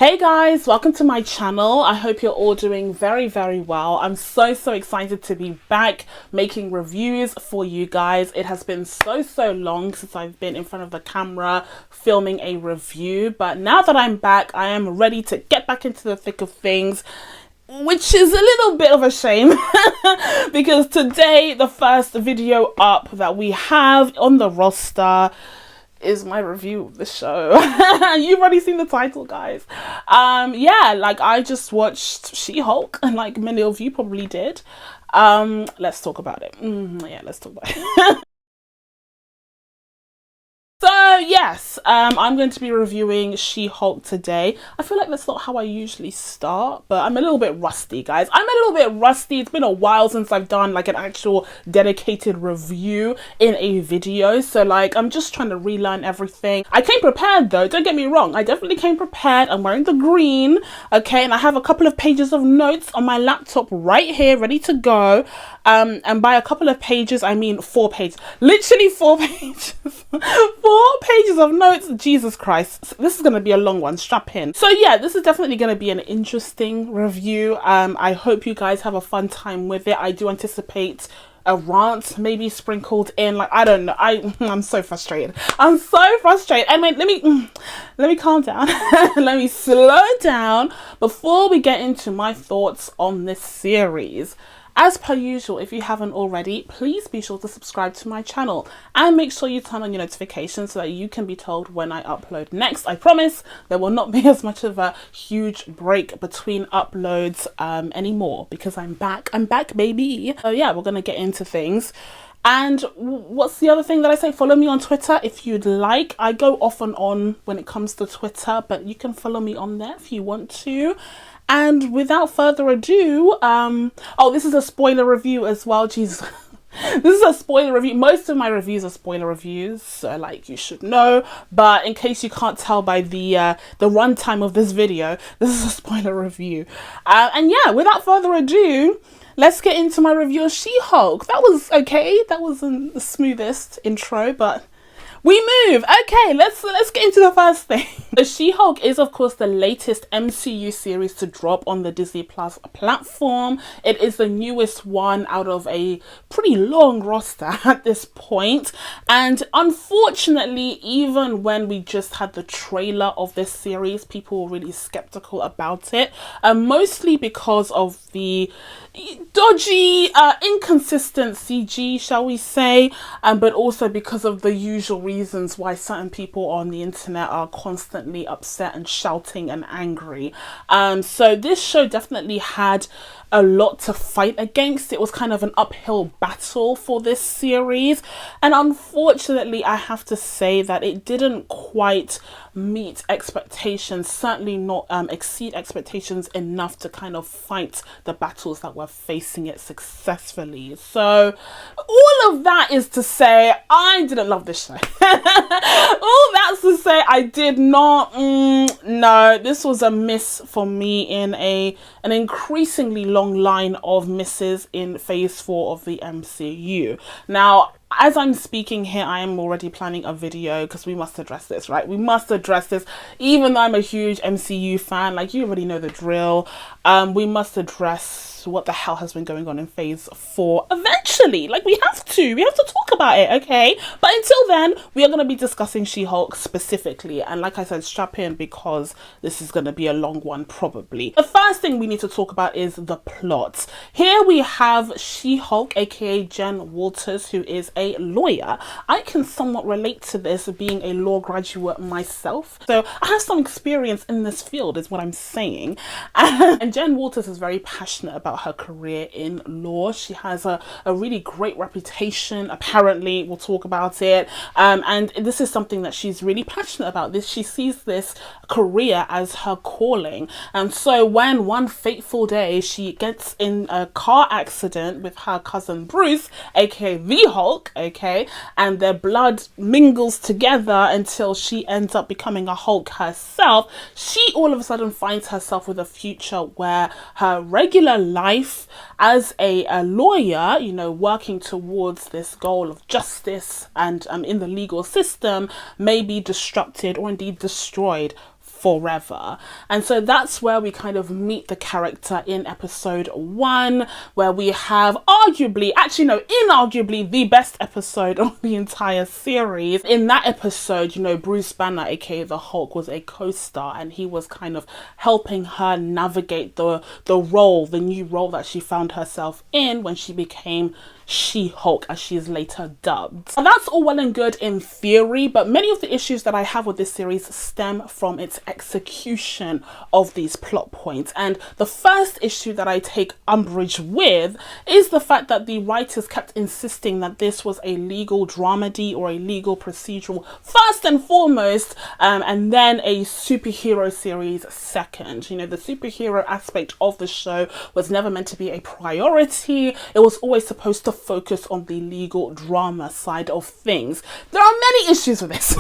Hey guys, welcome to my channel. I hope you're all doing very well. I'm so excited to be back making reviews for you guys. It has been so long since I've been in front of the camera filming a review, but now that I'm back, I am ready to get back into the thick of things, which is a little bit of a shame because today the first video up that we have on the roster is my review of the show. You've already seen the title, guys. Yeah, like I just watched She-Hulk, and like many of you probably did. Let's talk about it. Yeah, let's talk about it. So yes, I'm going to be reviewing She-Hulk today. I feel like that's not how I usually start, but I'm a little bit rusty, guys. I'm a little bit rusty. It's been a while since I've done like an actual dedicated review in a video. So like, I'm just trying to relearn everything. I came prepared though, don't get me wrong. I definitely came prepared. I'm wearing the green, okay? And I have a couple of pages of notes on my laptop right here, ready to go. And by a couple of pages, I mean 4 pages. Literally 4 pages. 4 pages of notes. Jesus Christ, this is going to be a long one. Strap in. So yeah, this is definitely going to be an interesting review. I hope you guys have a fun time with it. I do anticipate a rant maybe sprinkled in, like I don't know. I'm so frustrated. I'm so frustrated. Anyway, let me calm down. Let me slow down before we get into my thoughts on this series. As per usual, if you haven't already, please be sure to subscribe to my channel and make sure you turn on your notifications so that you can be told when I upload next. I promise there will not be as much of a huge break between uploads anymore, because I'm back, baby. So yeah, we're gonna get into things. And what's the other thing that I say? Follow me on Twitter if you'd like. I go off and on when it comes to Twitter, but you can follow me on there if you want to. And without further ado, oh, this is a spoiler review as well. Jesus. This is a spoiler review. Most of my reviews are spoiler reviews, so like you should know. But in case you can't tell by the runtime of this video, this is a spoiler review. And yeah, without further ado, let's get into my review of She-Hulk. That was okay. That wasn't the smoothest intro, but we move. Okay, let's get into the first thing. The She-Hulk is of course the latest MCU series to drop on the Disney Plus platform. It is the newest one out of a pretty long roster at this point. And unfortunately, even when we just had the trailer of this series, people were really skeptical about it. Mostly because of the dodgy, inconsistent CG, shall we say, but also because of the usual reasons why certain people on the internet are constantly upset and shouting and angry. So this show definitely had a lot to fight against. It was kind of an uphill battle for this series, and unfortunately I have to say that it didn't quite meet expectations, certainly not exceed expectations enough to kind of fight the battles that were facing it successfully. So all of that is to say I didn't love this show. All that's to say I did not. No, this was a miss for me in an increasingly long line of misses in phase 4 of the MCU. Now, as I'm speaking here, I am already planning a video because we must address this, right? We must address this. Even though I'm a huge MCU fan, like you already know the drill, we must address what the hell has been going on in phase 4 eventually. Like we have to talk about it, okay? But until then, we are going to be discussing She-Hulk specifically, and like I said, strap in because this is going to be a long one probably. The first thing we need to talk about is the plot. Here we have She-Hulk, aka Jen Walters, who is a lawyer. I can somewhat relate to this, being a law graduate myself, so I have some experience in this field is what I'm saying. And Jen Walters is very passionate about her career in law. She has a really great reputation, apparently. We'll talk about it, and this is something that she's really passionate about. She sees this career as her calling. And so when one fateful day she gets in a car accident with her cousin Bruce, aka the Hulk, okay, and their blood mingles together until she ends up becoming a Hulk herself, she all of a sudden finds herself with a future where her regular life as a lawyer, you know, working towards this goal of justice and in the legal system, may be disrupted or indeed destroyed forever. And so that's where we kind of meet the character in episode 1, where we have inarguably the best episode of the entire series. In that episode, you know, Bruce Banner, aka the Hulk, was a co-star, and he was kind of helping her navigate the new role that she found herself in when she became She-Hulk, as she is later dubbed. And that's all well and good in theory, but many of the issues that I have with this series stem from its execution of these plot points. And the first issue that I take umbrage with is the fact that the writers kept insisting that this was a legal dramedy or a legal procedural first and foremost, and then a superhero series second. You know, the superhero aspect of the show was never meant to be a priority. It was always supposed to focus on the legal drama side of things. There are many issues with this.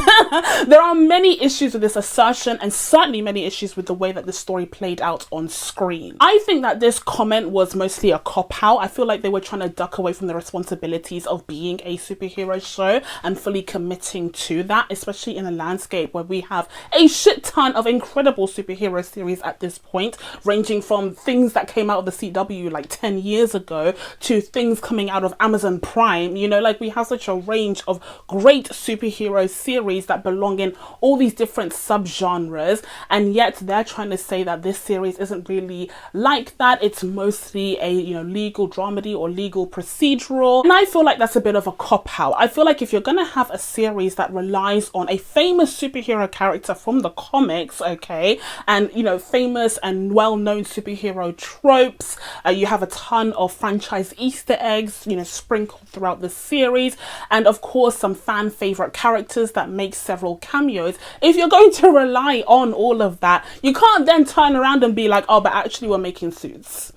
There are many issues with this assertion, and certainly many issues with the way that the story played out on screen. I think that this comment was mostly a cop-out. I feel like they were trying to duck away from the responsibilities of being a superhero show and fully committing to that, especially in a landscape where we have a shit ton of incredible superhero series at this point, ranging from things that came out of the CW like 10 years ago to things coming out of Amazon Prime. You know, like, we have such a range of great superhero series that belong in all these different subgenres, and yet they're trying to say that this series isn't really like that. It's mostly a, you know, legal dramedy or legal procedural, and I feel like that's a bit of a cop-out. I feel like if you're gonna have a series that relies on a famous superhero character from the comics, okay, and, you know, famous and well-known superhero tropes, you have a ton of franchise Easter eggs, you know, sprinkled throughout the series, and of course some fan favorite characters that make several cameos. If you're going to rely on all of that, you can't then turn around and be like, oh, but actually we're making Suits.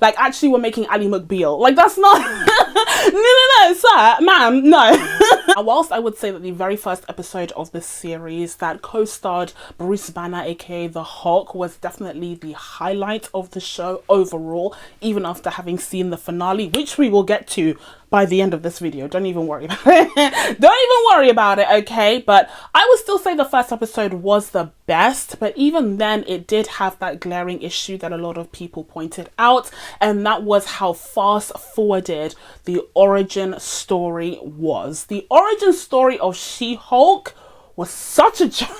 Like, actually we're making Ally McBeal. Like, that's not no, sir, ma'am, no. Whilst I would say that the very first episode of this series that co-starred Bruce Banner, aka the Hulk, was definitely the highlight of the show overall, even after having seen the finale, which we will get to by the end of this video. Don't even worry about it. Don't even worry about it, okay? But I would still say the first episode was the best, but even then it did have that glaring issue that a lot of people pointed out, and that was how fast forwarded the origin story was. The origin story of She-Hulk was such a joke.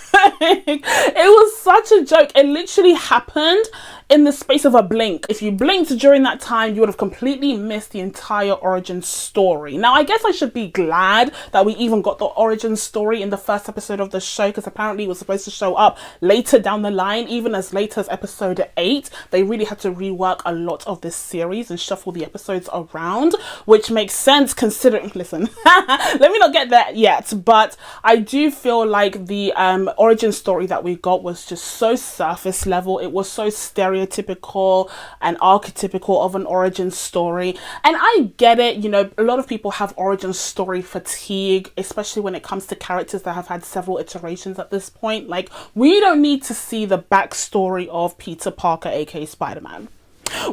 It was such a joke. It literally happened in the space of a blink. If you blinked during that time, you would have completely missed the entire origin story. Now, I guess I should be glad that we even got the origin story in the first episode of the show, because apparently it was supposed to show up later down the line, even as late as episode 8. They really had to rework a lot of this series and shuffle the episodes around, which makes sense considering, listen, let me not get there yet, but I do feel like the origin story that we got was just so surface level. It was so stereotypical and archetypical of an origin story, and I get it. You know, a lot of people have origin story fatigue, especially when it comes to characters that have had several iterations at this point. Like, we don't need to see the backstory of Peter Parker, aka Spider-Man.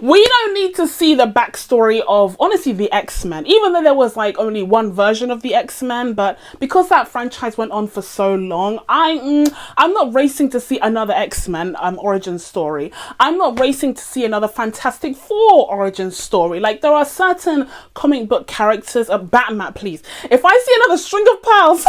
We don't need to see the backstory of, honestly, the X-Men, even though there was like only one version of the X-Men. But because that franchise went on for so long, I'm not racing to see another X-Men origin story. I'm not racing to see another Fantastic Four origin story. Like, there are certain comic book characters, Batman, please. If I see another string of pearls,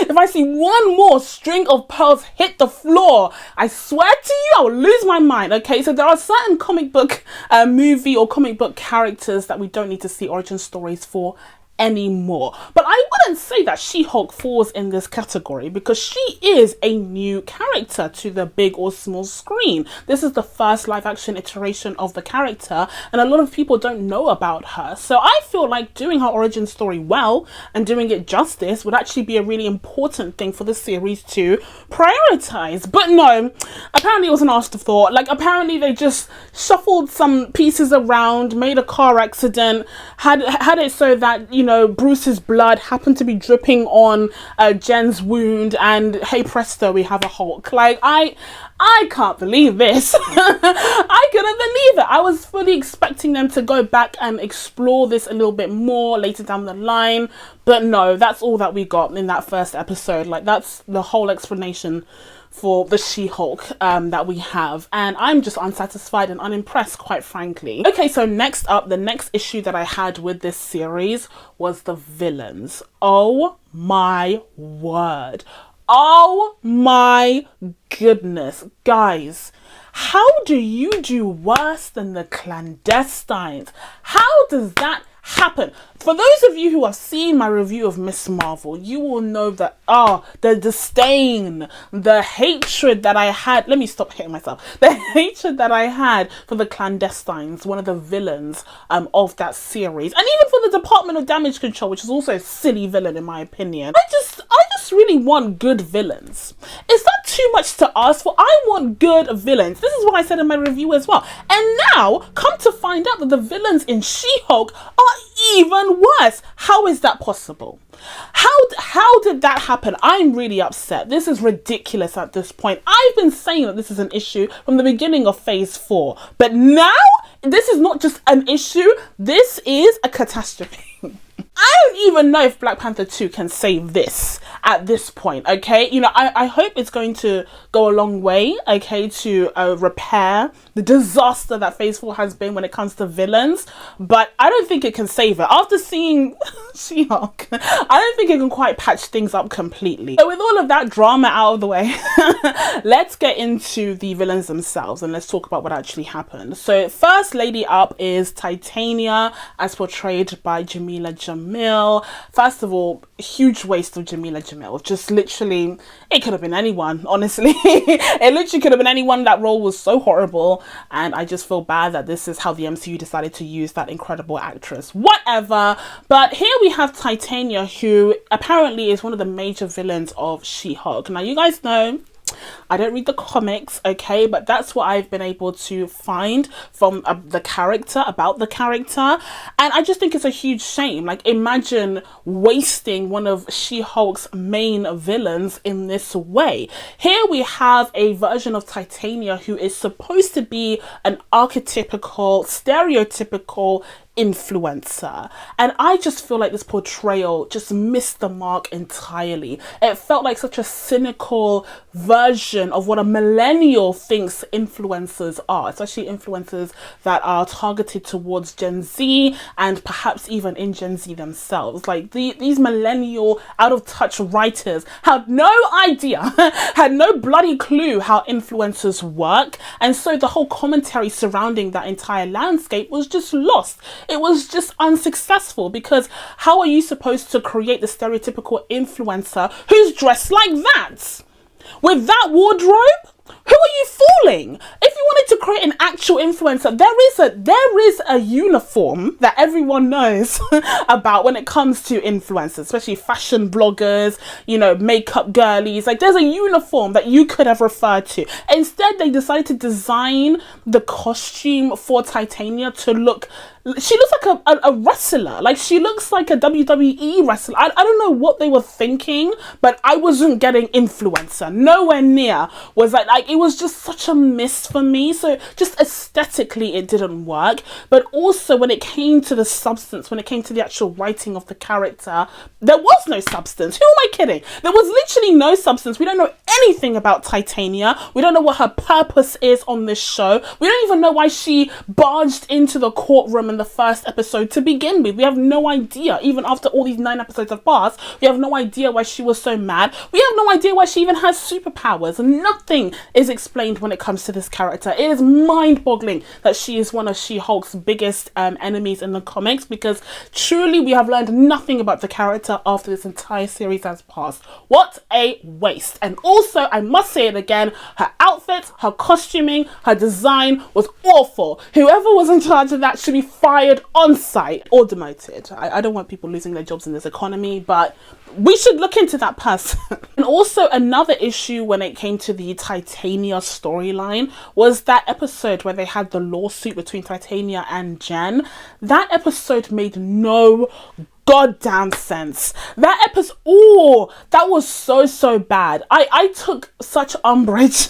if I see one more string of pearls hit the floor, I swear to you, I will lose my mind. Okay, so there are certain comic book movie or comic book characters that we don't need to see origin stories for anymore. But I wouldn't say that She-Hulk falls in this category, because she is a new character to the big or small screen. This is the first live action iteration of the character, and a lot of people don't know about her. So I feel like doing her origin story well and doing it justice would actually be a really important thing for the series to prioritize. But no, apparently it was an afterthought. Like, apparently they just shuffled some pieces around, made a car accident, had it so that, you know, Bruce's blood happened to be dripping on Jen's wound, and hey presto, we have a Hulk. Like, I can't believe this. I couldn't believe it. I was fully expecting them to go back and explore this a little bit more later down the line, but no, that's all that we got in that first episode. Like, that's the whole explanation for the She-Hulk that we have, and I'm just unsatisfied and unimpressed, quite frankly. Okay, so next up, the next issue that I had with this series was the villains. Oh my word. Oh my goodness, guys. How do you do worse than the clandestines? How does that happen? For those of you who have seen my review of Miss Marvel, you will know that the disdain, the hatred that I had, let me stop hitting myself, the hatred that I had for the clandestines, one of the villains of that series, and even for the Department of Damage Control, which is also a silly villain in my opinion. I just really want good villains. Is that too much to ask for? I want good villains. This is what I said in my review as well. And now, come to find out that the villains in She-Hulk are even worse. How is that possible? How did that happen? I'm really upset. This is ridiculous at this point. I've been saying that this is an issue from the beginning of phase 4. But now, this is not just an issue. This is a catastrophe. I don't even know if Black Panther 2 can save this at this point, okay? You know, I hope it's going to go a long way, okay, to repair the disaster that Phase 4 has been when it comes to villains, but I don't think it can save it. After seeing She-Hulk, I don't think it can quite patch things up completely. So with all of that drama out of the way, let's get into the villains themselves and let's talk about what actually happened. So first lady up is Titania, as portrayed by Jamila Jamil. First of all, huge waste of Jamila Jamil. Just literally, it could have been anyone, honestly. It literally could have been anyone. That role was so horrible, and I just feel bad that this is how the MCU decided to use that incredible actress. Whatever. But here we have Titania, who apparently is one of the major villains of She-Hulk. Now, you guys know I don't read the comics, okay, but that's what I've been able to find from the character, about the character, and I just think it's a huge shame. Like, imagine wasting one of She-Hulk's main villains in this way. Here we have a version of Titania who is supposed to be an archetypical, stereotypical influencer, and I just feel like this portrayal just missed the mark entirely. It felt like such a cynical version of what a millennial thinks influencers are, especially influencers that are targeted towards Gen Z and perhaps even in Gen Z themselves. Like these millennial out of touch writers had no idea, had no bloody clue how influencers work, and so the whole commentary surrounding that entire landscape was just lost. It was just unsuccessful, because how are you supposed to create the stereotypical influencer who's dressed like that? With that wardrobe? Who are you fooling? If you wanted to create an actual influencer, there is a uniform that everyone knows about when it comes to influencers, especially fashion bloggers, you know, makeup girlies. Like, there's a uniform that you could have referred to. Instead, they decided to design the costume for Titania to look, she looks like a wrestler. Like, she looks like a WWE wrestler. I don't know what they were thinking, but I wasn't getting influencer. Nowhere near was like it was just such a miss for me. So just aesthetically, it didn't work. But also when it came to the substance, when it came to the actual writing of the character, there was no substance. Who am I kidding? There was literally no substance. We don't know anything about Titania. We don't know what her purpose is on this show. We don't even know why she barged into the courtroom in the first episode to begin with. We have no idea. Even after all these 9 episodes have passed, we have no idea why she was so mad. We have no idea why she even has superpowers. Nothing is explained when it comes to this character. It is mind-boggling that she is one of She-Hulk's biggest enemies in the comics, because truly we have learned nothing about the character after this entire series has passed. What a waste. And also, I must say it again, her outfit, her costuming, her design was awful. Whoever was in charge of that should be fired on site or demoted. I don't want people losing their jobs in this economy, but we should look into that person. And also another issue when it came to the Titania storyline was that episode where they had the lawsuit between Titania and Jen. That episode made no goddamn sense. That episode, that was so bad. I took such umbrage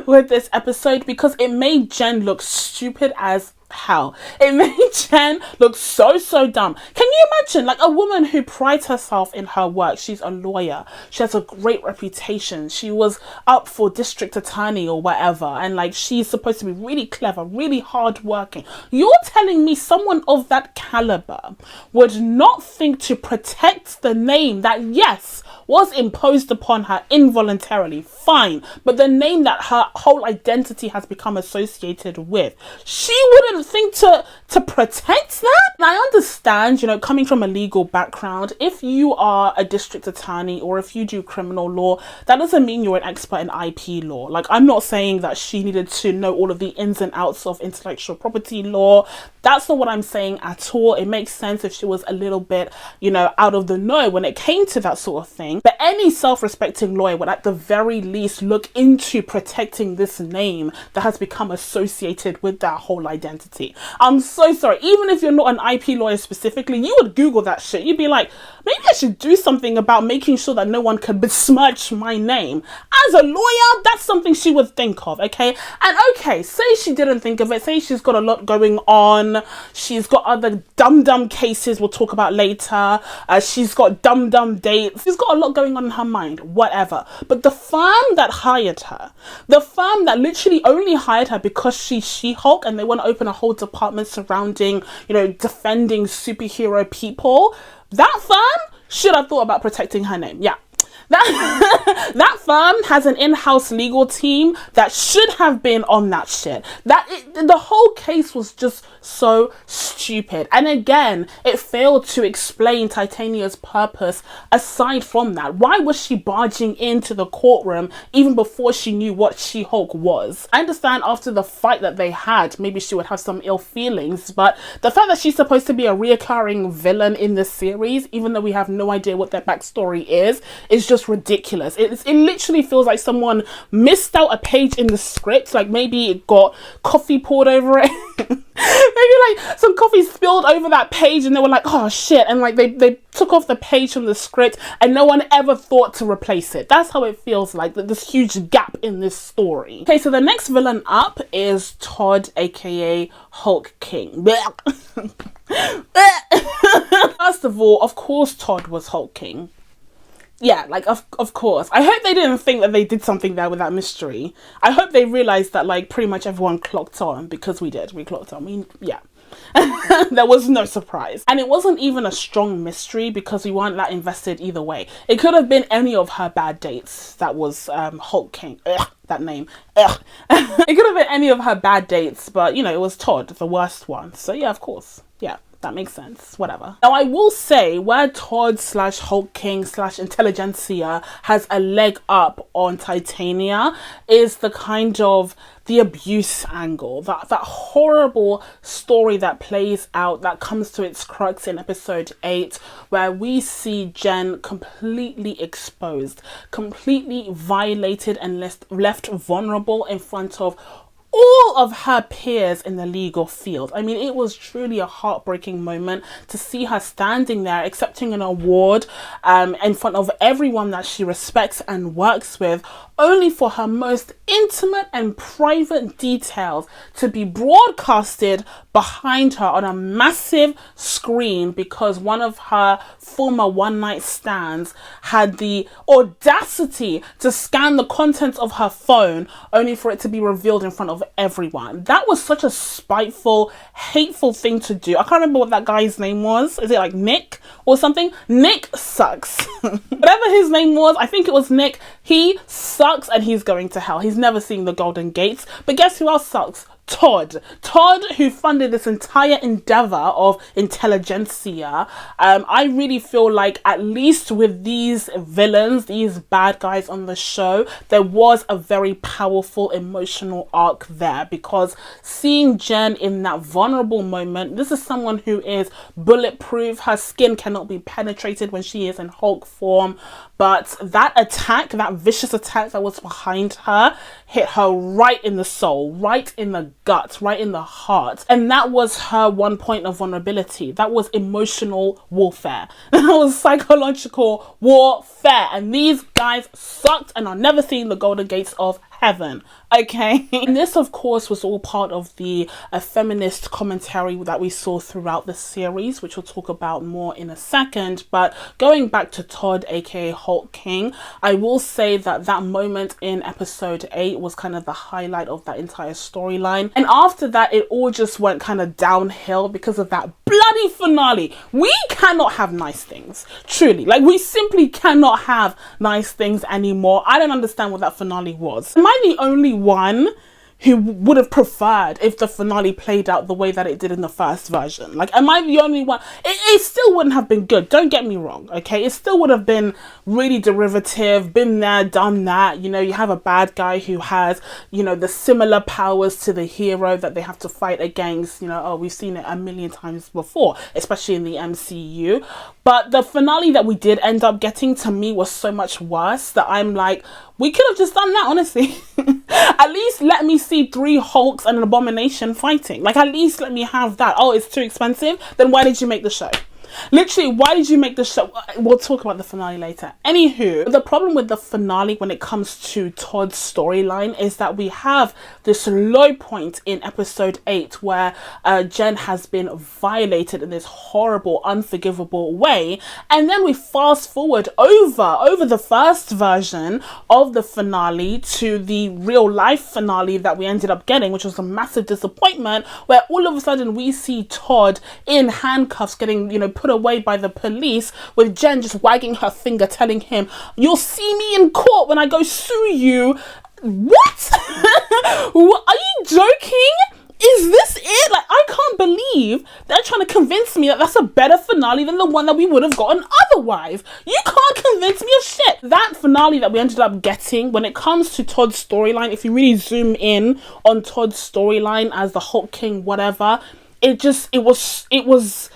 with this episode because it made Jen look stupid as hell. It made Jen look so dumb. Can you imagine, like, a woman who prides herself in her work? She's a lawyer. She has a great reputation. She was up for district attorney or whatever. And, like, she's supposed to be really clever, really hardworking. You're telling me someone of that caliber would not think to protect the name that, yes, was imposed upon her involuntarily, fine, but the name that her whole identity has become associated with, she wouldn't think to protect that? And I understand, you know, coming from a legal background, if you are a district attorney or if you do criminal law, that doesn't mean you're an expert in IP law. Like, I'm not saying that she needed to know all of the ins and outs of intellectual property law. That's not what I'm saying at all. It makes sense if she was a little bit, you know, out of the know when it came to that sort of thing. But any self-respecting lawyer would at the very least look into protecting this name that has become associated with that whole identity. I'm so sorry. Even if you're not an IP lawyer specifically, you would Google that shit. You'd be like, maybe I should do something about making sure that no one can besmirch my name. As a lawyer, that's something she would think of, okay? And okay, say she didn't think of it. Say she's got a lot going on. She's got other dumb cases we'll talk about later. She's got dumb dates. She's got a lot going on in her mind, whatever. But the firm that hired her, the firm that literally only hired her because she's She-Hulk and they want to open a whole department surrounding, you know, defending superhero people, that firm should have thought about protecting her name. Yeah. That firm has an in-house legal team that should have been on that shit. The whole case was just so stupid. And again, it failed to explain Titania's purpose aside from that. Why was she barging into the courtroom even before she knew what She-Hulk was? I understand after the fight that they had, maybe she would have some ill feelings, but the fact that she's supposed to be a reoccurring villain in this series, even though we have no idea what their backstory is just ridiculous. It literally feels like someone missed out a page in the script, like maybe it got coffee poured over it. Maybe like some coffee spilled over that page and they were like, oh shit, and like they took off the page from the script and no one ever thought to replace it. That's how it feels like, this huge gap in this story. Okay, so the next villain up is Todd, aka Hulk King. First of all, of course Todd was Hulk King. Yeah, like, of course. I hope they didn't think that they did something there with that mystery. I hope they realised that, like, pretty much everyone clocked on, because we did. We clocked on. Yeah. There was no surprise. And it wasn't even a strong mystery because we weren't that invested either way. It could have been any of her bad dates that was Hulk King. Ugh, that name. Ugh. It could have been any of her bad dates, but, you know, it was Todd, the worst one. So, yeah, of course. Yeah. That makes sense, whatever. Now, I will say where Todd / Hulk King / Intelligentsia has a leg up on Titania is the kind of the abuse angle, that horrible story that plays out, that comes to its crux in episode 8, where we see Jen completely exposed, completely violated and left vulnerable in front of all of her peers in the legal field. I mean, it was truly a heartbreaking moment to see her standing there accepting an award in front of everyone that she respects and works with, only for her most intimate and private details to be broadcasted behind her on a massive screen because one of her former one-night stands had the audacity to scan the contents of her phone only for it to be revealed in front of everyone. That was such a spiteful, hateful thing to do. I can't remember what that guy's name was. Is it like Nick or something? Nick sucks. Whatever his name was, I think it was Nick. He sucks and he's going to hell. He's never seen the Golden Gates. But guess who else sucks? Todd, who funded this entire endeavor of Intelligentsia. I really feel like at least with these villains, these bad guys on the show, there was a very powerful emotional arc there, because seeing Jen in that vulnerable moment, this is someone who is bulletproof. Her skin cannot be penetrated when she is in Hulk form. But that attack, that vicious attack that was behind her, hit her right in the soul, right in the gut, right in the heart. And that was her one point of vulnerability. That was emotional warfare. That was psychological warfare. And these guys sucked and are never seeing the Golden Gates of heaven, okay? And this, of course, was all part of the feminist commentary that we saw throughout the series, which we'll talk about more in a second. But going back to Todd, aka Hulk King, I will say that that moment in episode 8 was kind of the highlight of that entire storyline. And after that, it all just went kind of downhill because of that bloody finale. We cannot have nice things, truly. Like, we simply cannot have nice things anymore. I don't understand what that finale was. Am I the only one who would have preferred if the finale played out the way that it did in the first version? Like, am I the only one? It still wouldn't have been good, don't get me wrong, okay? It still would have been really derivative, been there, done that. You know, you have a bad guy who has, you know, the similar powers to the hero that they have to fight against. You know, oh, we've seen it a million times before, especially in the MCU. But the finale that we did end up getting, to me, was so much worse that I'm like, we could have just done that, honestly. At least let me see 3 Hulks and an Abomination fighting. Like, at least let me have that. Oh, it's too expensive? Then why did you make the show? Literally, why did you make the show? We'll talk about the finale later. Anywho, the problem with the finale when it comes to Todd's storyline is that we have this low point in episode 8 where Jen has been violated in this horrible, unforgivable way. And then we fast forward over the first version of the finale to the real life finale that we ended up getting, which was a massive disappointment, where all of a sudden we see Todd in handcuffs getting, you know, put away by the police, with Jen just wagging her finger telling him, "You'll see me in court when I go sue you." What? Are you joking? Is this it? Like, I can't believe they're trying to convince me that that's a better finale than the one that we would have gotten otherwise. You can't convince me of shit. That finale that we ended up getting, when it comes to Todd's storyline, if you really zoom in on Todd's storyline as the Hulk King, whatever, it was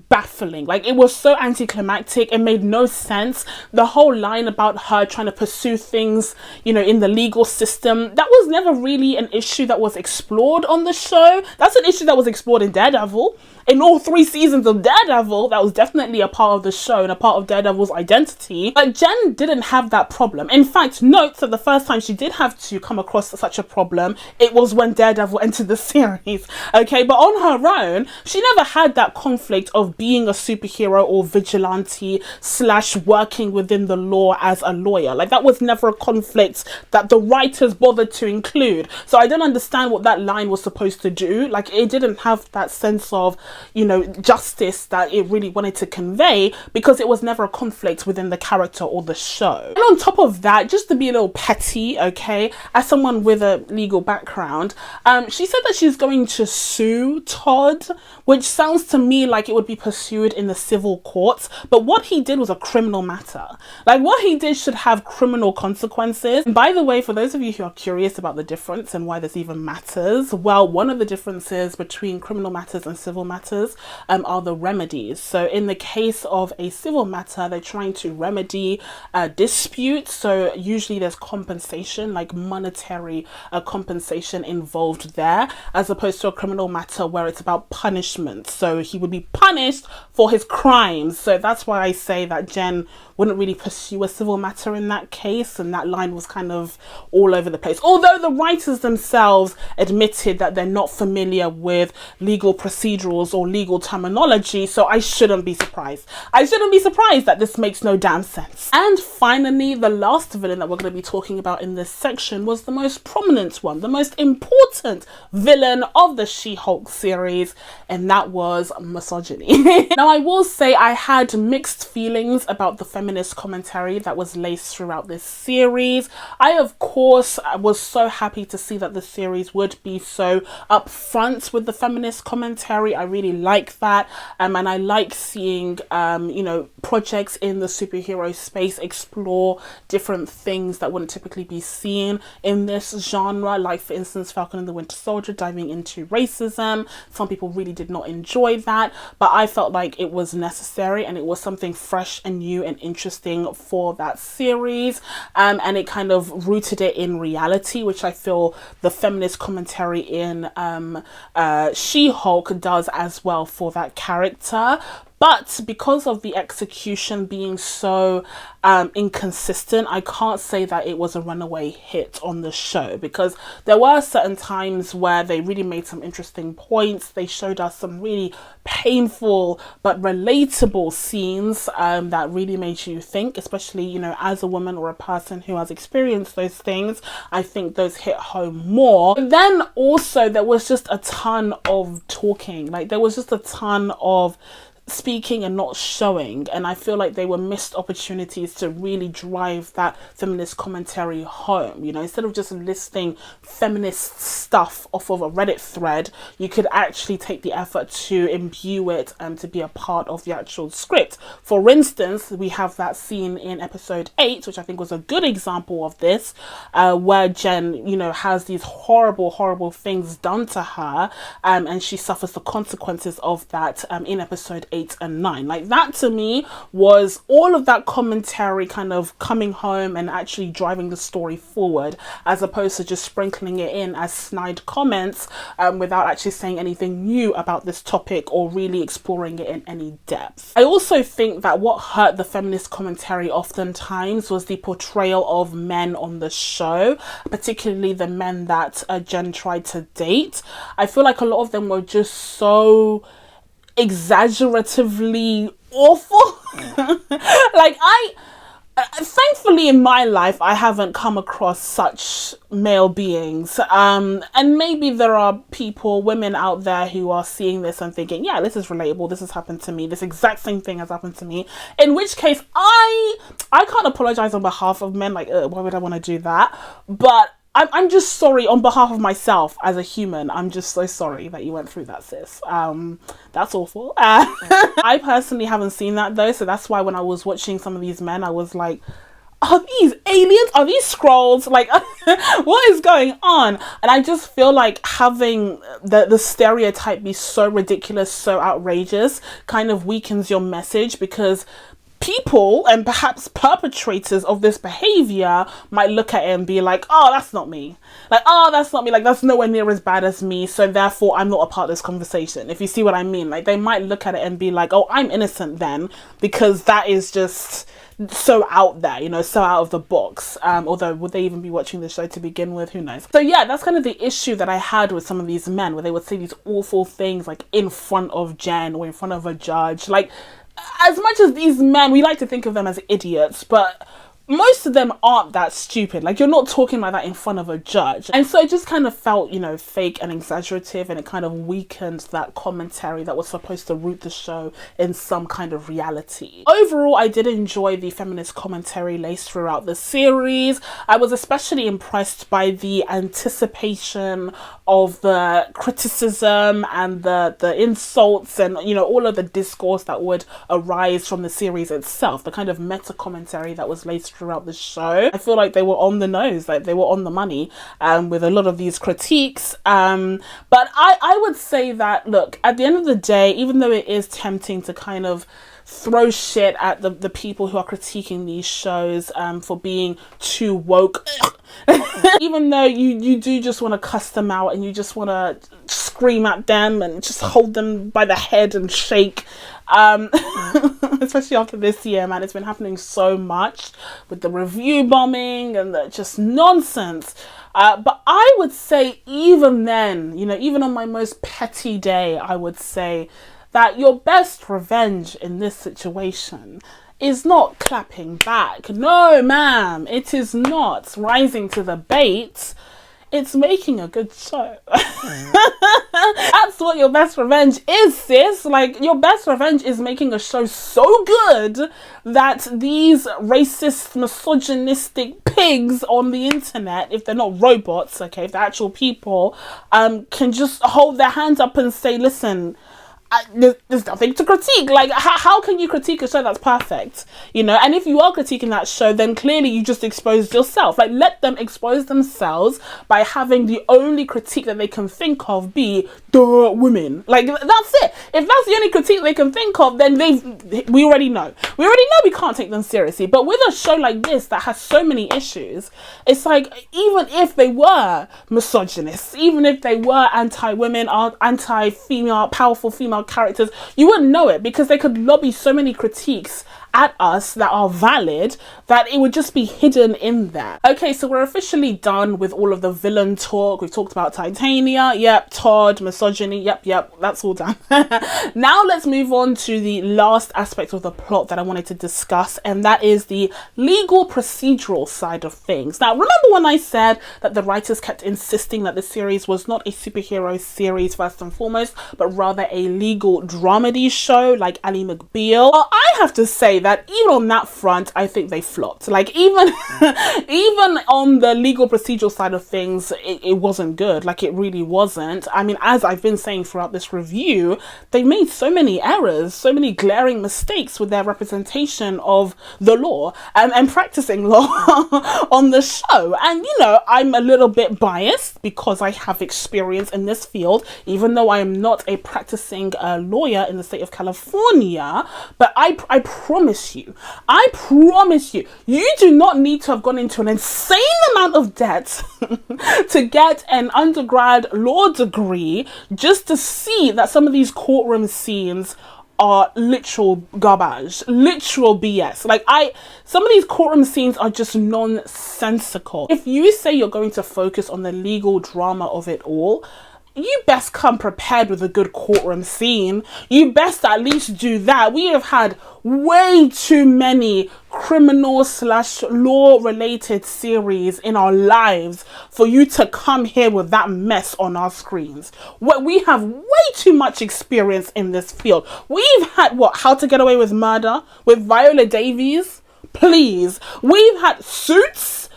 baffling. Like, it was so anticlimactic. It made no sense. The whole line about her trying to pursue things, you know, in the legal system, that was never really an issue that was explored on the show. That's an issue that was explored in Daredevil. In all 3 seasons of Daredevil, that was definitely a part of the show and a part of Daredevil's identity. But Jen didn't have that problem. In fact, note that the first time she did have to come across such a problem, it was when Daredevil entered the series. Okay, but on her own, she never had that conflict of being a superhero or vigilante / working within the law as a lawyer. Like, that was never a conflict that the writers bothered to include. So I don't understand what that line was supposed to do. Like, it didn't have that sense of, you know, justice that it really wanted to convey, because it was never a conflict within the character or the show. And on top of that, just to be a little petty, okay, as someone with a legal background, she said that she's going to sue Todd, which sounds to me like it would be pursued in the civil courts. But what he did was a criminal matter. Like, what he did should have criminal consequences. And by the way, for those of you who are curious about the difference and why this even matters, well, one of the differences between criminal matters and civil matters are the remedies. So in the case of a civil matter, they're trying to remedy a dispute. So usually there's compensation, like monetary compensation involved there, as opposed to a criminal matter where it's about punishment. So he would be punished for his crimes. So that's why I say that Jen wouldn't really pursue a civil matter in that case, and that line was kind of all over the place. Although the writers themselves admitted that they're not familiar with legal procedurals or legal terminology, so I shouldn't be surprised. I shouldn't be surprised that this makes no damn sense. And finally, the last villain that we're going to be talking about in this section was the most prominent one, the most important villain of the She-Hulk series, and that was Misogyny. Now, I will say I had mixed feelings about the feminist commentary that was laced throughout this series. I, of course, was so happy to see that the series would be so upfront with the feminist commentary. I really like that, and I like seeing you know, projects in the superhero space explore different things that wouldn't typically be seen in this genre, like for instance Falcon and the Winter Soldier diving into racism. Some people really did not enjoy that, but I felt like it was necessary and it was something fresh and new and interesting for that series, and it kind of rooted it in reality, which I feel the feminist commentary in She-Hulk does as well for that character. But because of the execution being so inconsistent, I can't say that it was a runaway hit on the show, because there were certain times where they really made some interesting points. They showed us some really painful but relatable scenes that really made you think, especially, you know, as a woman or a person who has experienced those things. I think those hit home more. But then also there was just a ton of talking, like there was just a ton of speaking and not showing, and I feel like they were missed opportunities to really drive that feminist commentary home. You know, instead of just listing feminist stuff off of a Reddit thread, you could actually take the effort to imbue it and to be a part of the actual script. For instance, we have that scene in episode 8, which I think was a good example of this, where Jen, you know, has these horrible things done to her, and she suffers the consequences of that in episode 8 and 9. Like, that to me was all of that commentary kind of coming home and actually driving the story forward, as opposed to just sprinkling it in as snide comments without actually saying anything new about this topic or really exploring it in any depth. I also think that what hurt the feminist commentary oftentimes was the portrayal of men on the show, particularly the men that Jen tried to date. I feel like a lot of them were just so exaggeratively awful. Like, thankfully in my life I haven't come across such male beings, and maybe there are women out there who are seeing this and thinking, yeah, this is relatable, this has happened to me, this exact same thing has happened to me, in which case I can't apologize on behalf of men. Like, why would I want to do that? But I'm just sorry on behalf of myself as a human. I'm just so sorry that you went through that, sis. That's awful. I personally haven't seen that though, so that's why when I was watching some of these men, I was like, are these aliens? Are these scrolls? Like, what is going on? And I just feel like having the stereotype be so ridiculous, so outrageous, kind of weakens your message, because people and perhaps perpetrators of this behavior might look at it and be like, oh, that's not me. Like, oh, that's not me. Like, that's nowhere near as bad as me, so therefore I'm not a part of this conversation, if you see what I mean. Like, they might look at it and be like, oh, I'm innocent then, because that is just so out there, you know, so out of the box. Although, would they even be watching the show to begin with? Who knows? So yeah, that's kind of the issue that I had with some of these men, where they would say these awful things like in front of Jen or in front of a judge. Like, as much as these men, we like to think of them as idiots, but most of them aren't that stupid. Like, you're not talking like that in front of a judge. And so it just kind of felt, you know, fake and exaggerative, and it kind of weakened that commentary that was supposed to root the show in some kind of reality. Overall, I did enjoy the feminist commentary laced throughout the series. I was especially impressed by the anticipation of the criticism and the insults and, you know, all of the discourse that would arise from the series itself, the kind of meta commentary that was laced throughout the show. I feel like they were on the nose, like they were on the money with a lot of these critiques. But I would say that, look, at the end of the day, even though it is tempting to kind of throw shit at the people who are critiquing these shows for being too woke, even though you do just want to cuss them out and you just want to scream at them and just hold them by the head and shake, especially after this year, man. It's been happening so much with the review bombing and the just nonsense. But I would say even then, you know, even on my most petty day, I would say that your best revenge in this situation is not clapping back. No, ma'am, it is not rising to the bait. It's making a good show. That's what your best revenge is, sis. Like, your best revenge is making a show so good that these racist, misogynistic pigs on the internet, if they're not robots, okay, if they're actual people, can just hold their hands up and say, listen, there's nothing to critique. Like, how can you critique a show that's perfect, you know? And if you are critiquing that show, then clearly you just exposed yourself. Like, let them expose themselves by having the only critique that they can think of be the women. Like, that's it. If that's the only critique they can think of, then we already know we can't take them seriously. But with a show like this that has so many issues, it's like, even if they were misogynists, even if they were anti-women or anti-female, powerful female female characters, you wouldn't know it because they could lobby so many critiques at us that are valid that it would just be hidden in there. Okay, so we're officially done with all of the villain talk. We've talked about Titania, yep, Todd, misogyny, yep, that's all done. Now let's move on to the last aspect of the plot that I wanted to discuss, and that is the legal procedural side of things. Now, remember when I said that the writers kept insisting that the series was not a superhero series first and foremost, but rather a legal dramedy show like Ally McBeal? Well, I have to say that even on that front, I think they flopped. Like, even even on the legal procedural side of things, it wasn't good. Like, it really wasn't. I mean, as I've been saying throughout this review, they made so many errors, so many glaring mistakes with their representation of the law and practicing law on the show. And, you know, I'm a little bit biased because I have experience in this field, even though I am not a practicing lawyer in the state of California. But I promise you, you do not need to have gone into an insane amount of debt to get an undergrad law degree just to see that some of these courtroom scenes are literal garbage, literal BS. Like, some of these courtroom scenes are just nonsensical. If you say you're going to focus on the legal drama of it all, you best come prepared with a good courtroom scene. You best at least do that. We have had way too many criminal / law related series in our lives for you to come here with that mess on our screens. We have way too much experience in this field. We've had How to Get Away with Murder with Viola Davis. Please. We've had Suits.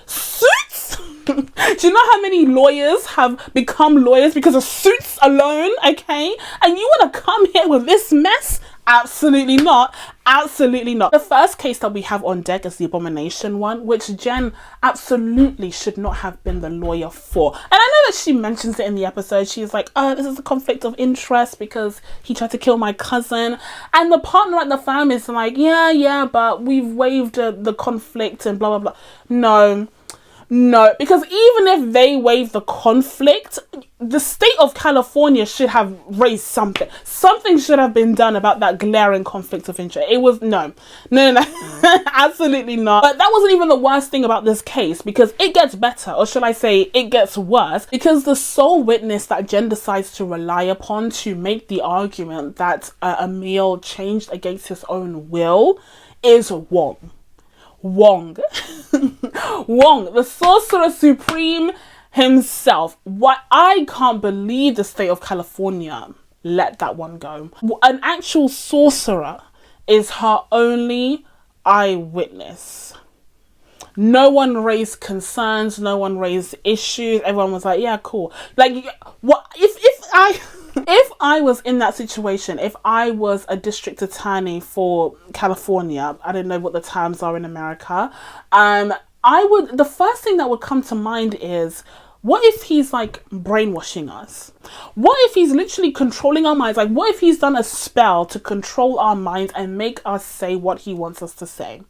Do you know how many lawyers have become lawyers because of Suits alone? Okay, and you want to come here with this mess? Absolutely not. Absolutely not. The first case that we have on deck is the Abomination one, which Jen absolutely should not have been the lawyer for. And I know that she mentions it in the episode. She's like, oh, this is a conflict of interest because he tried to kill my cousin. And the partner at the firm is like, yeah, but we've waived the conflict and blah, blah, blah. No, because even if they waive the conflict, the state of California should have raised something. Something should have been done about that glaring conflict of interest. It was no, absolutely not. But that wasn't even the worst thing about this case, because it gets better, or should I say it gets worse, because the sole witness that Jen decides to rely upon to make the argument that Emil changed against his own will is Wong. Wong, the Sorcerer Supreme himself. What, I can't believe the state of California let that one go. An actual sorcerer is her only eyewitness. No one raised concerns, no one raised issues. Everyone was like, yeah, cool. Like, what if I was in that situation, if I was a district attorney for California, I don't know what the terms are in America, the first thing that would come to mind is, what if he's like brainwashing us? What if he's literally controlling our minds? Like, what if he's done a spell to control our minds and make us say what he wants us to say?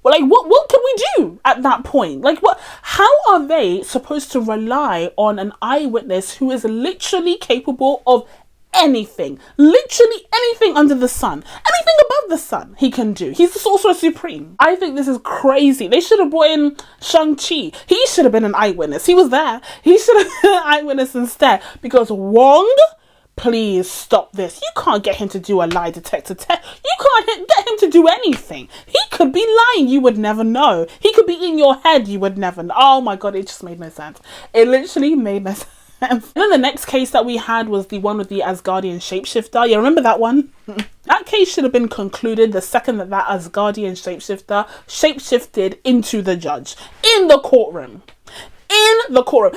Well, like, what can we do at that point? Like, how are they supposed to rely on an eyewitness who is literally capable of anything, literally anything under the sun, anything above the sun he can do? He's the Sorcerer Supreme. I think this is crazy. They should have brought in Shang-Chi. He should have been an eyewitness. He was there. He should have been an eyewitness instead, because Wong, please stop this. You can't get him to do a lie detector test. You can't get him to do anything. He could be lying. You would never know. He could be in your head. You would never know. Oh my God, it just made no sense. It literally made no sense. And then the next case that we had was the one with the Asgardian shapeshifter. You remember that one? That case should have been concluded the second that Asgardian shapeshifter shapeshifted into the judge in the courtroom.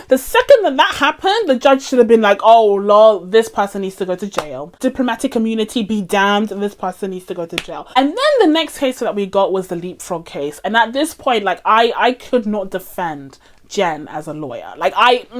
The second that happened, the judge should have been like, oh lol, this person needs to go to jail. Diplomatic immunity be damned, this person needs to go to jail. And then the next case that we got was the leapfrog case. And at this point, like, I could not defend Jen as a lawyer. Like,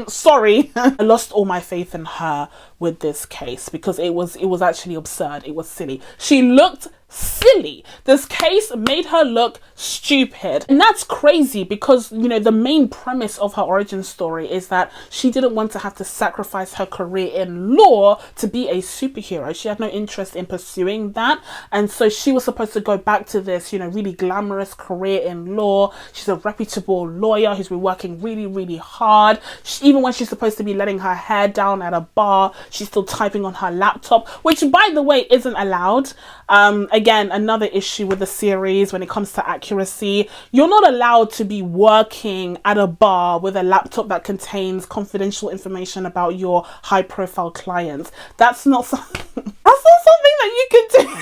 sorry, I lost all my faith in her with this case because it was actually absurd. It was silly. She looked silly. This case made her look stupid. And that's crazy because, you know, the main premise of her origin story is that she didn't want to have to sacrifice her career in law to be a superhero. She had no interest in pursuing that. And so she was supposed to go back to this, you know, really glamorous career in law. She's a reputable lawyer who's been working really, really hard. Even when she's supposed to be letting her hair down at a bar, she's still typing on her laptop, which, by the way, isn't allowed. Again, another issue with the series when it comes to accuracy. You're not allowed to be working at a bar with a laptop that contains confidential information about your high profile clients. That's not something that you can do.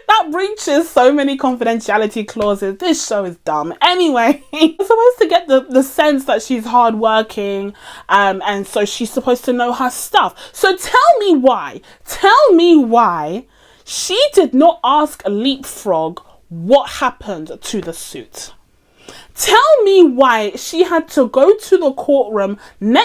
That breaches so many confidentiality clauses. This show is dumb. Anyway, you're supposed to get the sense that she's hardworking, and so she's supposed to know her stuff. So tell me why she did not ask Leapfrog what happened to the suit. Tell me why she had to go to the courtroom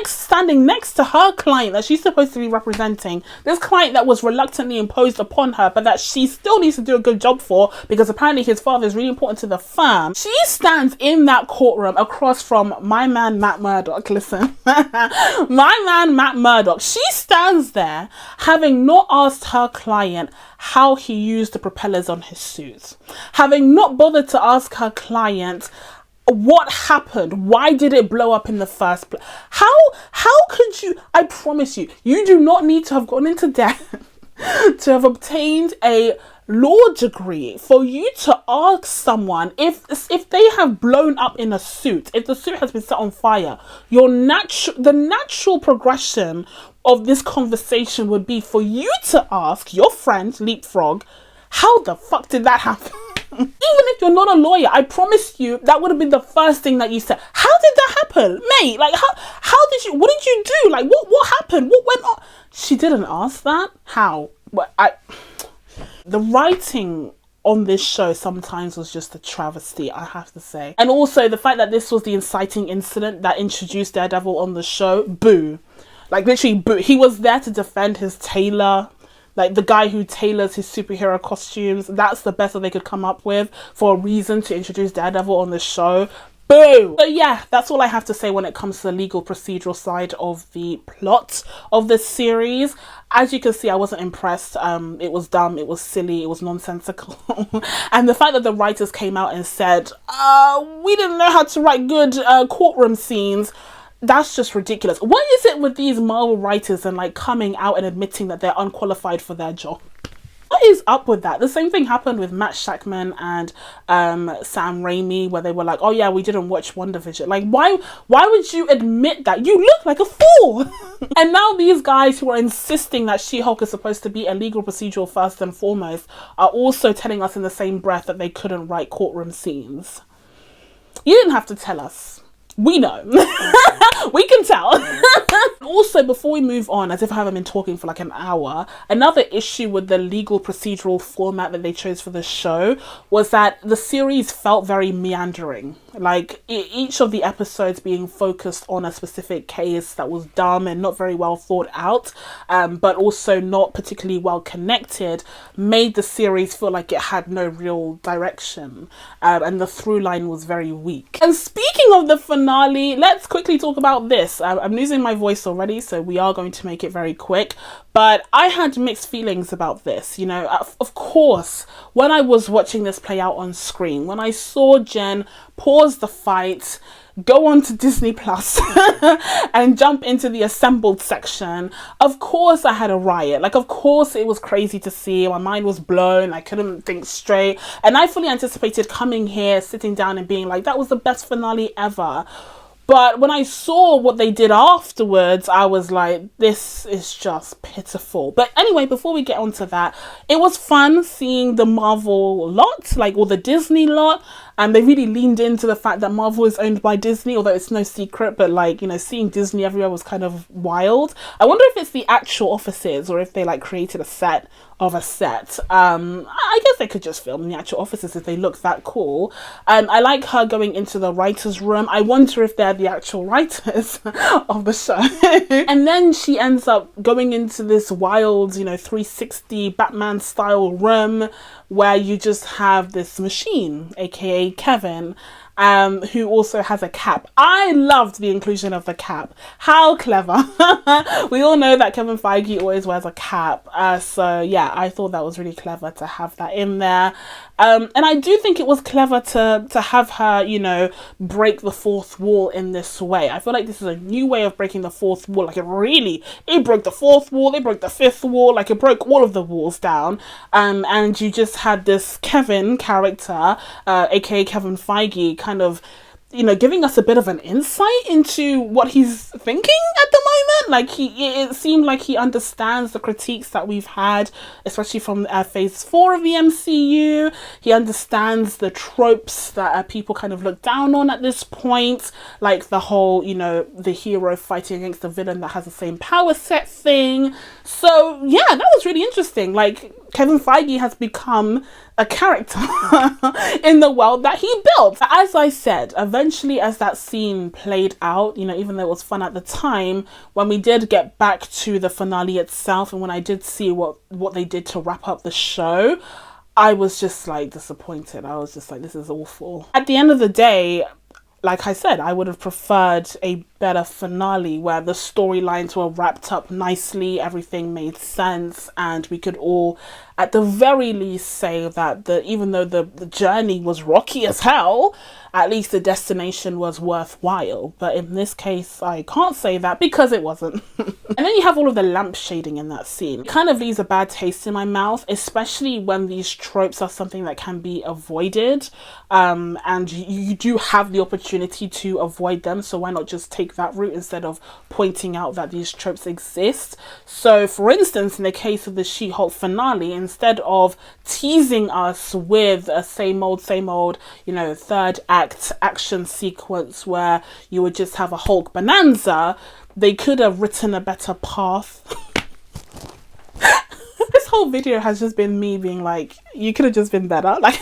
standing next to her client that she's supposed to be representing, this client that was reluctantly imposed upon her, but that she still needs to do a good job for because apparently his father is really important to the firm. She stands in that courtroom across from my man Matt Murdock. Listen, my man Matt Murdock. She stands there having not asked her client how he used the propellers on his suit, having not bothered to ask her client what happened, why did it blow up in the first place. How could you? I promise you, you do not need to have gone into debt to have obtained a law degree for you to ask someone if they have blown up in a suit, if the suit has been set on fire. The natural progression of this conversation would be for you to ask your friend Leapfrog, how the fuck did that happen? Even if you're not a lawyer, I promise you that would have been the first thing that you said. How did that happen, mate? Like, how did you? What did you do? Like, what happened? What went on? She didn't ask that. How? The writing on this show sometimes was just a travesty, I have to say. And also the fact that this was the inciting incident that introduced Daredevil on the show. Boo. Like, literally boo. He was there to defend his tailor. Like, the guy who tailors his superhero costumes. That's the best that they could come up with for a reason to introduce Daredevil on the show. Boo! So yeah, that's all I have to say when it comes to the legal procedural side of the plot of this series. As you can see, I wasn't impressed. It was dumb, it was silly, it was nonsensical. And the fact that the writers came out and said, we didn't know how to write good courtroom scenes, that's just ridiculous. What is it with these Marvel writers and like coming out and admitting that they're unqualified for their job? What is up with that? The same thing happened with Matt Shakman and Sam Raimi, where they were like, oh yeah, we didn't watch WandaVision. Like, why would you admit that? You look like a fool. And now these guys who are insisting that She-Hulk is supposed to be a legal procedural first and foremost are also telling us in the same breath that they couldn't write courtroom scenes. You didn't have to tell us. We know. We can tell. Also, before we move on, as if I haven't been talking for like an hour, another issue with the legal procedural format that they chose for the show was that the series felt very meandering. Like, each of the episodes being focused on a specific case that was dumb and not very well thought out, but also not particularly well connected, made the series feel like it had no real direction, and the through line was very weak. And speaking of the finale, let's quickly talk about this. I'm losing my voice already, so we are going to make it very quick, but I had mixed feelings about this. You know, of course, when I was watching this play out on screen, when I saw Jen pause the fight, go on to Disney Plus and jump into the assembled section, of course I had a riot. Like, of course it was crazy to see. My mind was blown. I couldn't think straight. And I fully anticipated coming here, sitting down and being like, that was the best finale ever. But when I saw what they did afterwards, I was like, this is just pitiful. But anyway, before we get onto that, it was fun seeing the Marvel lot, like, or the Disney lot. And they really leaned into the fact that Marvel is owned by Disney, although it's no secret, but like, you know, seeing Disney everywhere was kind of wild. I wonder if it's the actual offices or if they like created a set of a set. I guess they could just film in the actual offices if they look that cool. I like her going into the writer's room. I wonder if they're the actual writers of the show. And then she ends up going into this wild, 360 Batman style room where you just have this machine, aka Kevin, who also has a cap. I loved the inclusion of the cap. How clever. We all know that Kevin Feige always wears a cap. So yeah, I thought that was really clever to have that in there. And I do think it was clever to have her, break the fourth wall in this way. I feel like this is a new way of breaking the fourth wall. Like it broke the fourth wall, it broke the fifth wall, like it broke all of the walls down. And you just had this Kevin character, aka Kevin Feige, kind of giving us a bit of an insight into what he's thinking at the moment. Like it seemed like he understands the critiques that we've had, especially from phase 4 of the MCU. He understands the tropes that people kind of look down on at this point, like the whole, the hero fighting against the villain that has the same power set thing. So yeah, that was really interesting. Like Kevin Feige has become a character in the world that he built. As I said, eventually as that scene played out, even though it was fun at the time, when we did get back to the finale itself and when I did see what they did to wrap up the show, I was just like disappointed. I was just like, this is awful. At the end of the day, like I said, I would have preferred a better finale where the storylines were wrapped up nicely, everything made sense, and we could all, at the very least, say that even though the journey was rocky as hell, at least the destination was worthwhile. But in this case, I can't say that because it wasn't. And then you have all of the lamp shading in that scene. It kind of leaves a bad taste in my mouth, especially when these tropes are something that can be avoided. And you do have the opportunity to avoid them, so why not just take that route instead of pointing out that these tropes exist? So for instance, in the case of the She-Hulk finale, instead of teasing us with a same old, third act action sequence where you would just have a Hulk bonanza, they could have written a better path. This whole video has just been me being like, you could have just been better. Like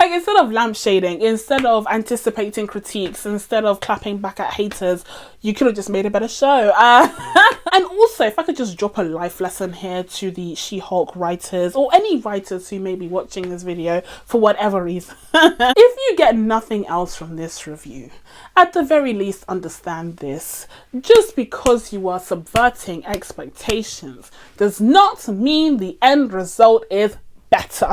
instead of lampshading, instead of anticipating critiques, instead of clapping back at haters, you could have just made a better show. And also, if I could just drop a life lesson here to the She-Hulk writers, or any writers who may be watching this video for whatever reason. If you get nothing else from this review, at the very least understand this. Just because you are subverting expectations does not mean the end result is better.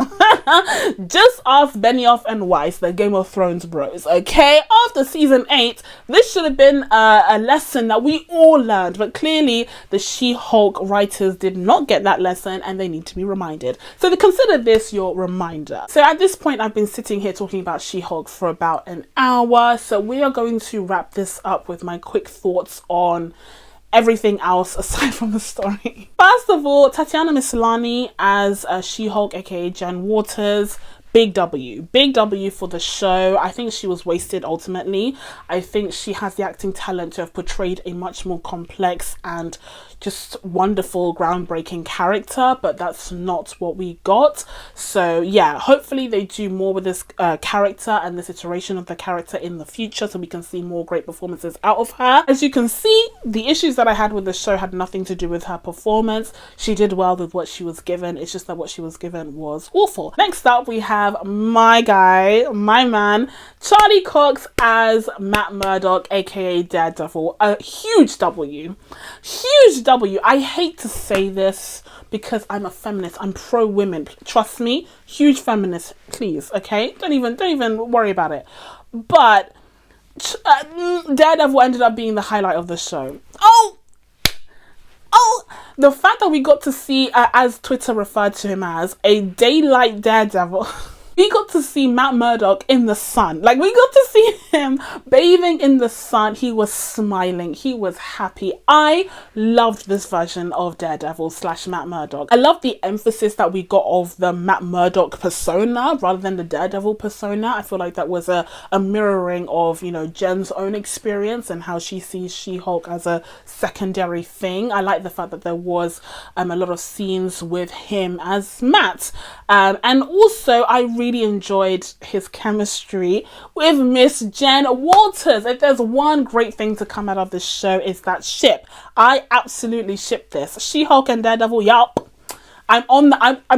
Just ask Benioff and Weiss, the Game of Thrones bros, okay? After season 8, this should have been a lesson that we all learned, but clearly the She-Hulk writers did not get that lesson and they need to be reminded. So consider this your reminder. So at this point, I've been sitting here talking about She-Hulk for about an hour, so we are going to wrap this up with my quick thoughts on everything else aside from the story. First of all, Tatiana Maslany as She-Hulk, aka Jen Waters. Big W. Big W for the show. I think she was wasted ultimately. I think she has the acting talent to have portrayed a much more complex and just wonderful, groundbreaking character, but that's not what we got. So yeah, hopefully they do more with this character and this iteration of the character in the future so we can see more great performances out of her. As you can see, the issues that I had with the show had nothing to do with her performance. She did well with what she was given. It's just that what she was given was awful. Next up, we have my guy, my man, Charlie Cox as Matt Murdock, aka Daredevil. A huge W. Huge W. I hate to say this because I'm a feminist. I'm pro women. Trust me. Huge feminist, please. Okay? Don't even worry about it. But Daredevil ended up being the highlight of the show. Oh, the fact that we got to see, as Twitter referred to him as, a daylight Daredevil. We got to see Matt Murdock in the sun. Like, we got to see him bathing in the sun. He was smiling. He was happy. I loved this version of Daredevil / Matt Murdock. I love the emphasis that we got of the Matt Murdock persona rather than the Daredevil persona. I feel like that was a mirroring of, you know, Jen's own experience and how she sees She-Hulk as a secondary thing. I like the fact that there was a lot of scenes with him as Matt. And also, I really enjoyed his chemistry with Miss Jen Walters. If there's one great thing to come out of this show, is that ship. I absolutely ship this. She-Hulk and Daredevil, yup. I'm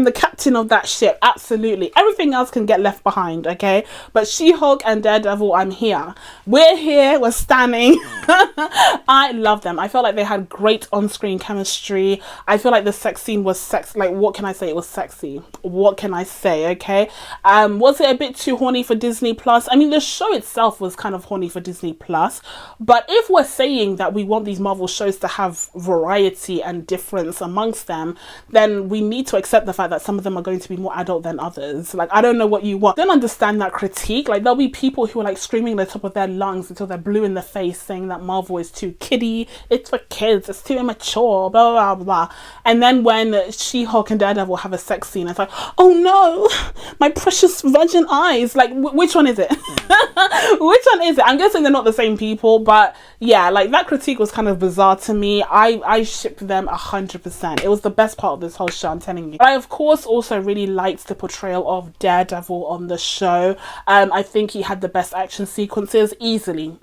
the captain of that ship, absolutely. Everything else can get left behind, okay? But She-Hulk and Daredevil, I'm here. We're here, we're standing. I love them. I felt like they had great on-screen chemistry. I feel like the sex scene was like, what can I say? It was sexy. What can I say, okay? Was it a bit too horny for Disney Plus? I mean, the show itself was kind of horny for Disney Plus. But if we're saying that we want these Marvel shows to have variety and difference amongst them, then we need to accept the fact that some of them are going to be more adult than others. Like, I don't know what you want. I don't understand that critique. Like, there'll be people who are like screaming at the top of their lungs until they're blue in the face, saying that Marvel is too kiddie, it's for kids, it's too immature, blah blah blah. And then when She-Hulk and Daredevil have a sex scene, it's like, oh no, my precious virgin eyes. Like, which one is it? Which one is it? I'm guessing they're not the same people, but yeah, like, that critique was kind of bizarre to me. I shipped them 100%. It was the best part of this whole show, I'm telling you. But I, of course, also really liked the portrayal of Daredevil on the show. I think he had the best action sequences, easily.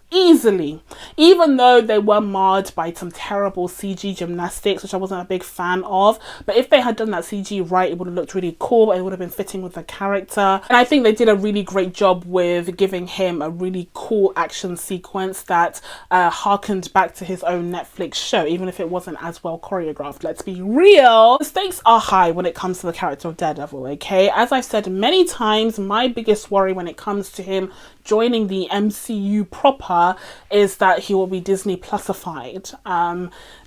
Even though they were marred by some terrible CG gymnastics, which I wasn't a big fan of. But if they had done that CG right, it would have looked really cool. It would have been fitting with the character. And I think they did a really great job with giving him a really cool action sequence that harkened back to his own Netflix show, even if it wasn't as well choreographed. Let's be real. The stakes are high when it comes to the character of Daredevil, okay? As I've said many times, my biggest worry when it comes to him joining the MCU proper is that he will be Disney Plusified.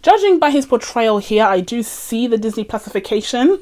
Judging by his portrayal here, I do see the Disney Plusification,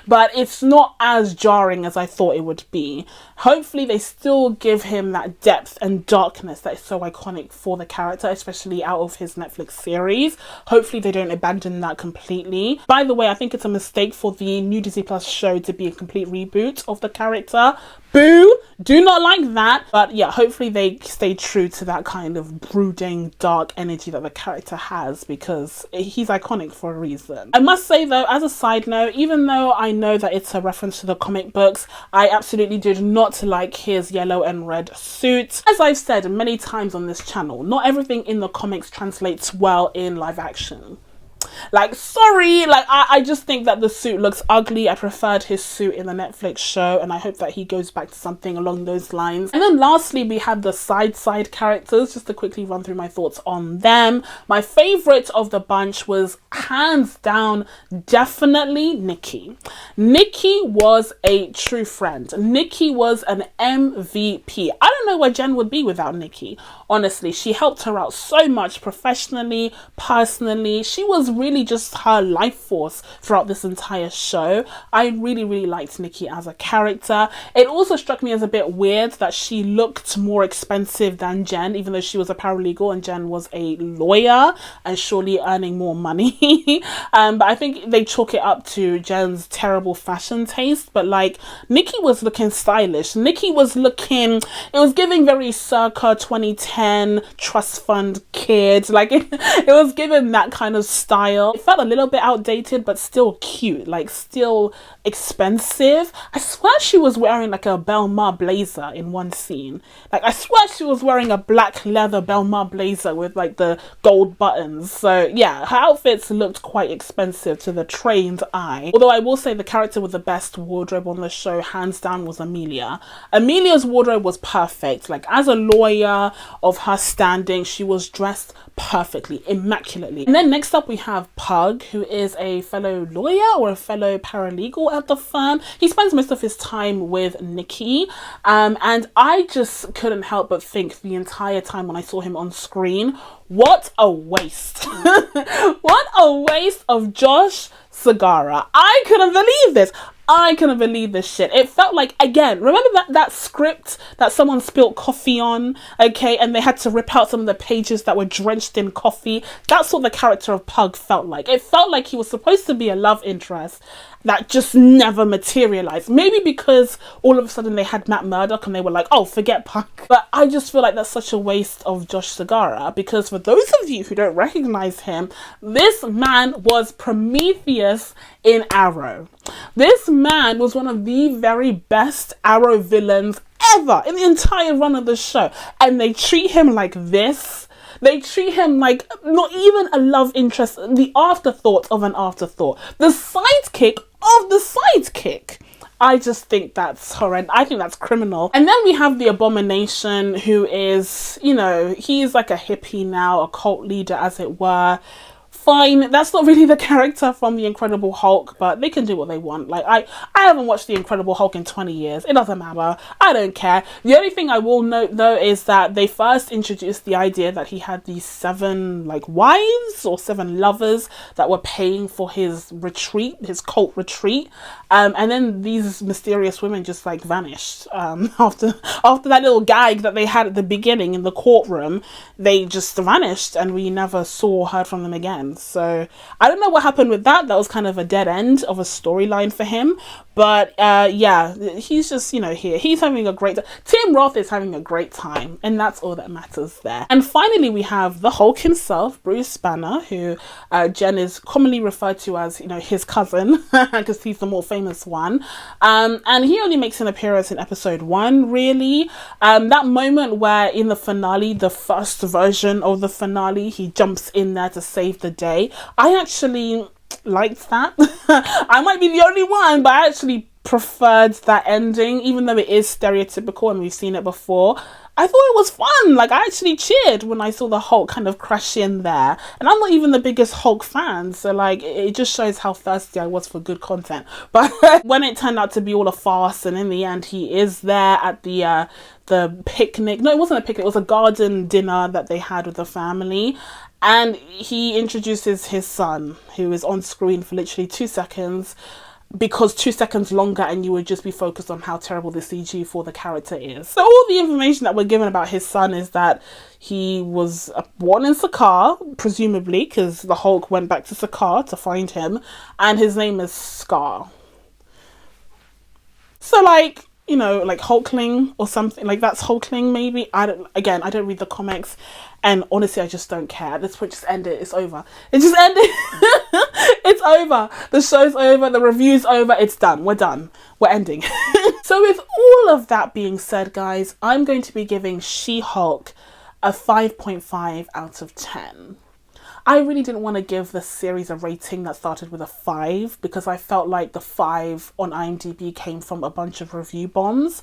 but it's not as jarring as I thought it would be. Hopefully they still give him that depth and darkness that is so iconic for the character, especially out of his Netflix series. Hopefully they don't abandon that completely. By the way, I think it's a mistake for the new Disney Plus show to be a complete reboot of the character. Boo! Do not like that. But yeah, hopefully they stay true to that kind of brooding, dark energy that the character has, because he's iconic for a reason. I must say though, as a side note, even though I know that it's a reference to the comic books, I absolutely did not like his yellow and red suit. As I've said many times on this channel, not everything in the comics translates well in live action. Like, sorry, like, I just think that the suit looks ugly. I preferred his suit in the Netflix show, and I hope that he goes back to something along those lines. And then lastly, we have the side characters, just to quickly run through my thoughts on them. My favorite of the bunch was, hands down, definitely Nikki. Nikki was a true friend. Nikki was an MVP. I don't know where Jen would be without Nikki. Honestly, she helped her out so much professionally, personally. She was really just her life force throughout this entire show. I really liked Nikki as a character. It also struck me as a bit weird that she looked more expensive than Jen, even though she was a paralegal and Jen was a lawyer and surely earning more money. But I think they chalk it up to Jen's terrible fashion taste. But like, Nikki was looking stylish. Nikki was looking, it was giving very circa 2010 trust fund kid. Like, it was given that kind of style. It felt a little bit outdated, but still cute, like still expensive. I swear she was wearing like a Belmar blazer in one scene. Like, I swear she was wearing a black leather Belmar blazer with like the gold buttons. So yeah, her outfits looked quite expensive to the trained eye. Although I will say the character with the best wardrobe on the show, hands down, was Amelia. Amelia's wardrobe was perfect. Like, as a lawyer of her standing, she was dressed perfectly, immaculately. And then next up we have Pug, who is a fellow lawyer or a fellow paralegal at the firm. He spends most of his time with Nikki, and I just couldn't help but think the entire time when I saw him on screen, what a waste. What a waste of Josh Segarra. I couldn't believe this. I couldn't believe this shit. It felt like, again, remember that script that someone spilled coffee on, okay, and they had to rip out some of the pages that were drenched in coffee? That's what the character of Pug felt like. It felt like he was supposed to be a love interest that just never materialized. Maybe because all of a sudden they had Matt Murdock and they were like, oh, forget Pug. But I just feel like that's such a waste of Josh Segarra, because for those of you who don't recognize him, this man was Prometheus in Arrow. This man was one of the very best Arrow villains ever in the entire run of the show. And they treat him like this. They treat him like not even a love interest, the afterthought of an afterthought. The sidekick of the sidekick. I just think that's horrendous. I think that's criminal. And then we have the Abomination, who is, you know, he's like a hippie now, a cult leader as it were. Fine, that's not really the character from The Incredible Hulk, but they can do what they want. Like, I haven't watched The Incredible Hulk in 20 years. It doesn't matter. I don't care. The only thing I will note, though, is that they first introduced the idea that he had these 7, like, wives or 7 lovers that were paying for his retreat, his cult retreat. And then these mysterious women just, like, vanished. After that little gag that they had at the beginning in the courtroom, they just vanished and we never saw or heard from them again. So I don't know what happened with that. That was kind of a dead end of a storyline for him. But yeah, he's just, you know, here. He's having a great time. Tim Roth is having a great time. And that's all that matters there. And finally, we have the Hulk himself, Bruce Banner, who Jen is commonly referred to as, you know, his cousin, because he's the more famous one. And he only makes an appearance in episode 1, really. That moment where in the finale, the first version of the finale, he jumps in there to save the day. I actually liked that. I might be the only one, but I actually preferred that ending, even though it is stereotypical and we've seen it before. I thought it was fun. Like, I actually cheered when I saw the Hulk kind of crash in there. And I'm not even the biggest Hulk fan, so like, it just shows how thirsty I was for good content. But when it turned out to be all a farce, and in the end he is there at the picnic. No, it wasn't a picnic. It was a garden dinner that they had with the family. And he introduces his son, who is on screen for literally 2 seconds, because 2 seconds longer and you would just be focused on how terrible the CG for the character is. So all the information that we're given about his son is that he was born in Sakaar, presumably, because the Hulk went back to Sakaar to find him, and his name is Scar. So like, you know, like Hulkling or something, like that's Hulkling maybe. I don't read the comics, and honestly I just don't care. At this point, just end it. It's over. It just ended. It's over. The show's over, the review's over, it's done. We're done. We're ending. So with all of that being said, guys, I'm going to be giving She-Hulk a 5.5 out of 10. I really didn't want to give this series a rating that started with a 5, because I felt like the 5 on IMDb came from a bunch of review bombs,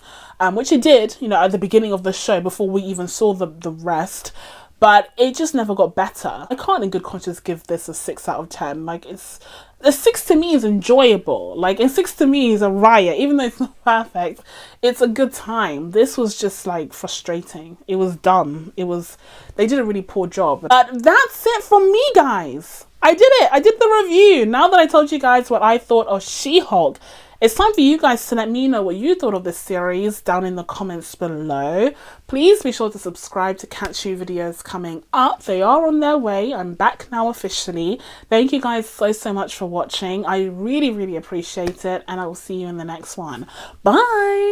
which it did, you know, at the beginning of the show before we even saw the rest. But it just never got better. I can't in good conscience give this a 6 out of 10. Like, a 6 to me is enjoyable. Like, a 6 to me is a riot. Even though it's not perfect, it's a good time. This was just, like, frustrating. It was dumb. They did a really poor job. But that's it from me, guys. I did it. I did the review. Now that I told you guys what I thought of She-Hulk, it's time for you guys to let me know what you thought of this series down in the comments below. Please be sure to subscribe to catch new videos coming up. They are on their way. I'm back now officially. Thank you guys so much for watching. I really, really appreciate it, and I will see you in the next one. Bye!